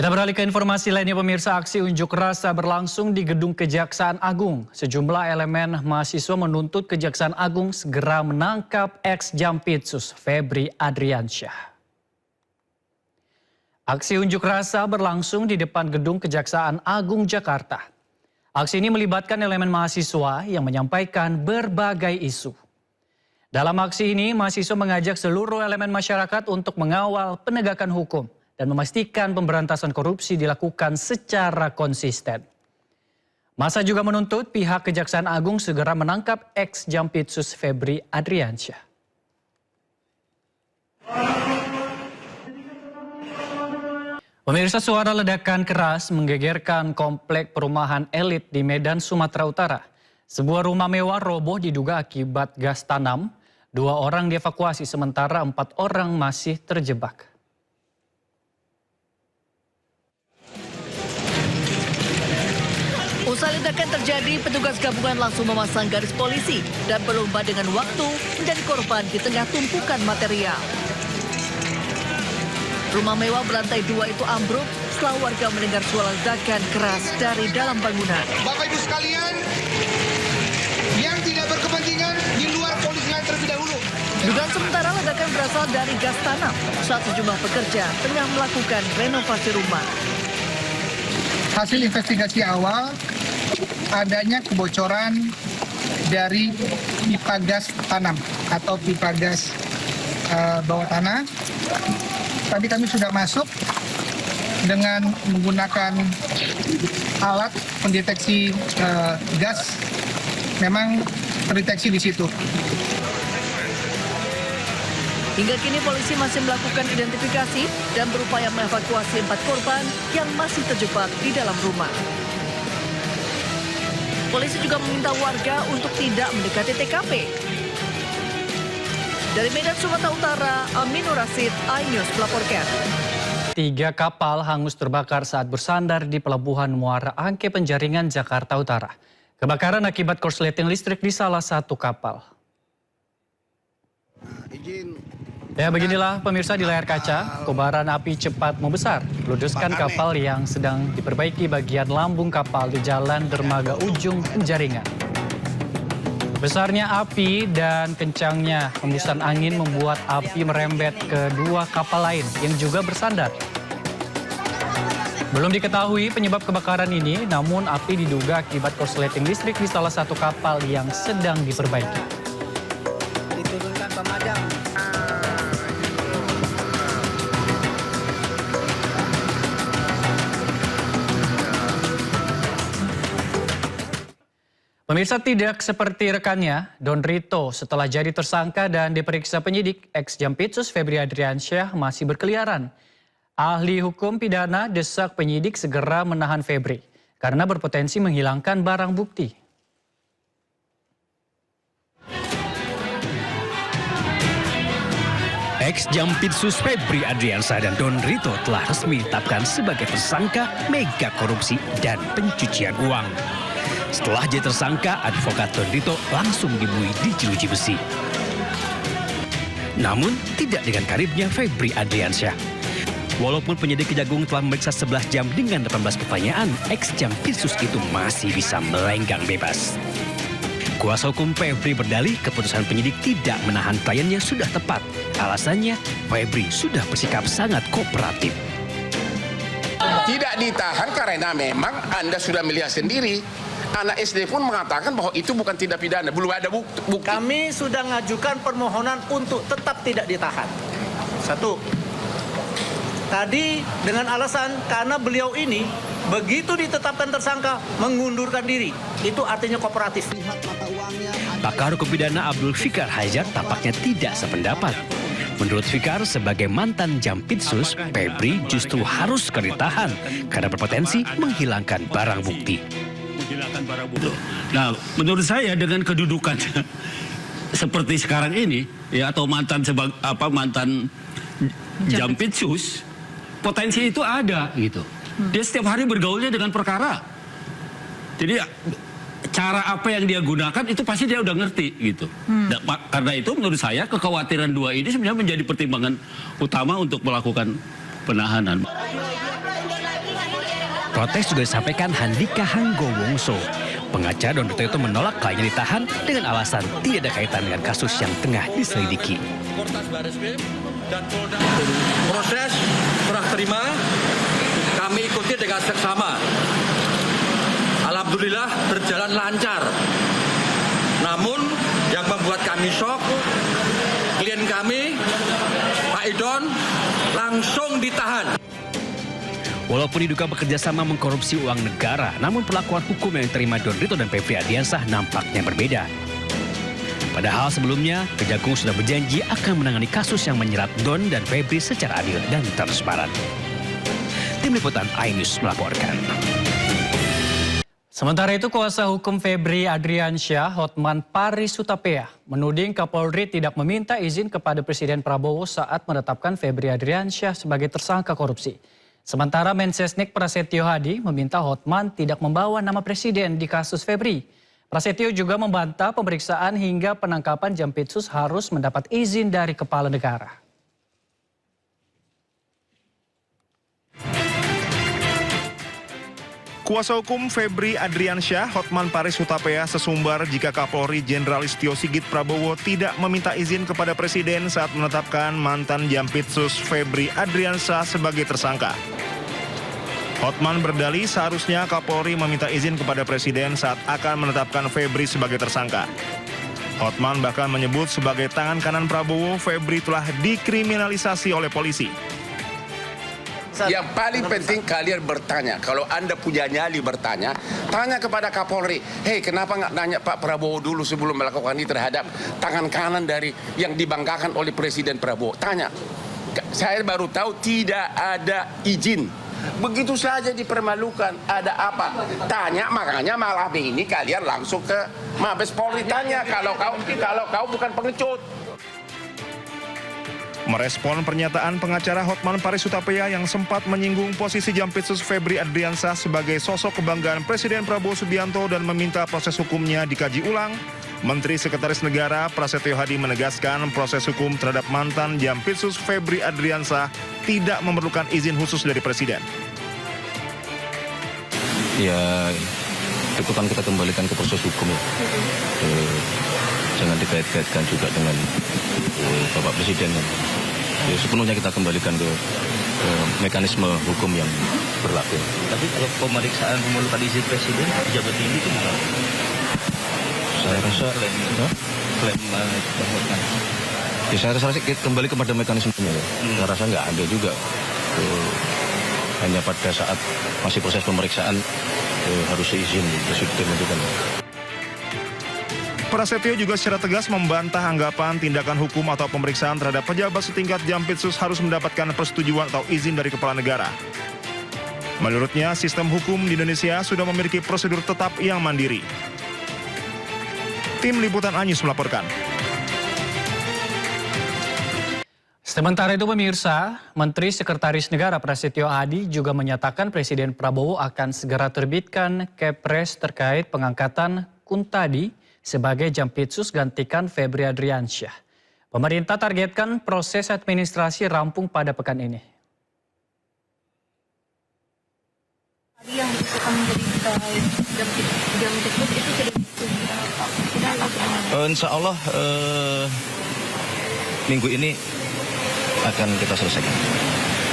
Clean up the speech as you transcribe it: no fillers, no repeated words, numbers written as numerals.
Kita beralih ke informasi lainnya pemirsa, aksi unjuk rasa berlangsung di Gedung Kejaksaan Agung. Sejumlah elemen mahasiswa menuntut Kejaksaan Agung segera menangkap ex-Jampitsus Febri Adriansyah. Aksi unjuk rasa berlangsung di depan Gedung Kejaksaan Agung Jakarta. Aksi ini melibatkan elemen mahasiswa yang menyampaikan berbagai isu. Dalam aksi ini, mahasiswa mengajak seluruh elemen masyarakat untuk mengawal penegakan hukum dan memastikan pemberantasan korupsi dilakukan secara konsisten. Massa juga menuntut pihak Kejaksaan Agung segera menangkap ex-Jampitsus Febri Adriansyah. Pemirsa, suara ledakan keras menggegerkan komplek perumahan elit di Medan, Sumatera Utara. Sebuah rumah mewah roboh diduga akibat gas tanam. 2 orang dievakuasi sementara 4 orang masih terjebak. Usai ledakan terjadi, petugas gabungan langsung memasang garis polisi dan berlomba dengan waktu menjadi korban di tengah tumpukan material. Rumah mewah berlantai 2 itu ambruk setelah warga mendengar suara ledakan keras dari dalam bangunan. Bapak Ibu sekalian, yang tidak berkepentingan di luar polis lain terlebih dahulu. Dugaan sementara ledakan berasal dari gas tanam saat sejumlah pekerja tengah melakukan renovasi rumah. Hasil investigasi awal, adanya kebocoran dari pipa gas tanam atau pipa gas bawah tanah. Tadi kami sudah masuk dengan menggunakan alat pendeteksi gas, memang terdeteksi di situ. Hingga kini polisi masih melakukan identifikasi dan berupaya mengevakuasi 4 korban yang masih terjebak di dalam rumah. Polisi juga meminta warga untuk tidak mendekati TKP. Dari Medan, Sumatera Utara, Aminur Rasid, iNews melaporkan. 3 kapal hangus terbakar saat bersandar di Pelabuhan Muara Angke Penjaringan, Jakarta Utara. Kebakaran akibat korsleting listrik di salah satu kapal. Ya, beginilah pemirsa di layar kaca, kobaran api cepat membesar, meludeskan kapal yang sedang diperbaiki bagian lambung kapal di Jalan Dermaga Ujung Penjaringan. Besarnya api dan kencangnya hembusan angin membuat api merembet ke 2 kapal lain yang juga bersandar. Belum diketahui penyebab kebakaran ini, namun api diduga akibat korsleting listrik di salah satu kapal yang sedang diperbaiki. Diturunkan pemadam. Pemirsa, tidak seperti rekannya, Don Rito setelah jadi tersangka dan diperiksa penyidik, ex-Jampitsus Febri Adriansyah masih berkeliaran. Ahli hukum pidana desak penyidik segera menahan Febri karena berpotensi menghilangkan barang bukti. Ex-Jampitsus Febri Adriansyah dan Don Rito telah resmi ditetapkan sebagai tersangka mega korupsi dan pencucian uang. Setelah jadi tersangka, advokat Don Rito langsung dibunuh di jeruji besi. Namun, tidak dengan karirnya Febri Adriansyah. Walaupun penyidik Kejagung telah memeriksa 11 jam dengan 18 pertanyaan, ex-Jampitsus itu masih bisa melenggang bebas. Kuasa hukum Febri berdalih keputusan penyidik tidak menahan kliennya sudah tepat. Alasannya, Febri sudah bersikap sangat kooperatif. Tidak ditahan karena memang Anda sudah melihat sendiri. Anak SD pun mengatakan bahwa itu bukan tindak pidana, belum ada bukti. Kami sudah mengajukan permohonan untuk tetap tidak ditahan. 1. Tadi dengan alasan karena beliau ini begitu ditetapkan tersangka mengundurkan diri. Itu artinya kooperatif. Pakar hukum pidana Abdul Fikar Hajar tampaknya tidak sependapat. Menurut Fikar, sebagai mantan Jampitsus, Febri justru harus ditahan karena berpotensi menghilangkan barang bukti. Nah, menurut saya dengan kedudukan seperti sekarang ini, ya atau mantan Jampitsus, potensi itu ada gitu. Dia setiap hari bergaulnya dengan perkara. Jadi cara apa yang dia gunakan itu pasti dia udah ngerti gitu. Karena itu menurut saya kekhawatiran 2 ini sebenarnya menjadi pertimbangan utama untuk melakukan penahanan. Protes juga disampaikan Handika Hanggowongso. Pengacara Don Rito itu menolak kliennya ditahan dengan alasan tidak ada kaitan dengan kasus yang tengah diselidiki. Proses serah terima kami ikuti dengan seksama. Alhamdulillah berjalan lancar. Namun yang membuat kami shock, klien kami, Pak Idon, langsung ditahan. Walaupun diduga bekerja sama mengkorupsi uang negara, namun perlakuan hukum yang diterima Don Rito dan Febri Ardiansyah nampaknya berbeda. Padahal sebelumnya, Kejagung sudah berjanji akan menangani kasus yang menyerat Don dan Febri secara adil dan transparan. Tim Liputan iNews melaporkan. Sementara itu, kuasa hukum Febri Adriansyah, Hotman Paris Hutapea, menuding Kapolri tidak meminta izin kepada Presiden Prabowo saat menetapkan Febri Adriansyah sebagai tersangka korupsi. Sementara Mensesnek Prasetyo Hadi meminta Hotman tidak membawa nama Presiden di kasus Febri. Prasetyo juga membantah pemeriksaan hingga penangkapan Jampitsus harus mendapat izin dari kepala negara. Kuasa hukum Febri Adriansyah, Hotman Paris Hutapea, sesumbar jika Kapolri Jenderal Listio Sigit Prabowo tidak meminta izin kepada Presiden saat menetapkan mantan Jampitsus Febri Adriansyah sebagai tersangka. Hotman berdalih seharusnya Kapolri meminta izin kepada Presiden saat akan menetapkan Febri sebagai tersangka. Hotman bahkan menyebut sebagai tangan kanan Prabowo, Febri telah dikriminalisasi oleh polisi. Yang paling penting kalian bertanya. Kalau Anda punya nyali bertanya, tanya kepada Kapolri. Hei, kenapa nggak nanya Pak Prabowo dulu sebelum melakukan ini terhadap tangan kanan dari yang dibanggakan oleh Presiden Prabowo? Tanya. Saya baru tahu tidak ada izin. Begitu saja dipermalukan. Ada apa? Tanya, makanya malam ini kalian langsung ke Mabes Polri tanya kalau kau bukan pengecut. Merespon pernyataan pengacara Hotman Paris Hutapea yang sempat menyinggung posisi Jampitsus Febri Adriansyah sebagai sosok kebanggaan Presiden Prabowo Subianto dan meminta proses hukumnya dikaji ulang, Menteri Sekretaris Negara Prasetyo Hadi menegaskan proses hukum terhadap mantan Jampitsus Febri Adriansyah tidak memerlukan izin khusus dari Presiden. Ya, itu kan kita kembalikan ke proses hukum ya. Jangan dikait-kaitkan juga dengan Bapak Presiden. Ya, sepenuhnya kita kembalikan ke mekanisme hukum yang berlaku. Tapi kalau pemeriksaan memerlukan izin Presiden, pejabat tinggi itu gimana? Saya rasa saya rasa kembali kepada mekanismenya ya. Saya rasa nggak ada juga. Hanya pada saat masih proses pemeriksaan harus izin Presiden itu kan. Prasetyo juga secara tegas membantah anggapan tindakan hukum atau pemeriksaan terhadap pejabat setingkat Jampitsus harus mendapatkan persetujuan atau izin dari kepala negara. Menurutnya, sistem hukum di Indonesia sudah memiliki prosedur tetap yang mandiri. Tim Liputan iNews melaporkan. Sementara itu pemirsa, Menteri Sekretaris Negara Prasetyo Hadi juga menyatakan Presiden Prabowo akan segera terbitkan Kepres terkait pengangkatan Kuntadi sebagai Jampitsus gantikan Febri Adriansyah. Pemerintah targetkan proses administrasi rampung pada pekan ini. Yang akan menjadi Jampitsus itu sudah Insya Allah minggu ini akan kita selesaikan.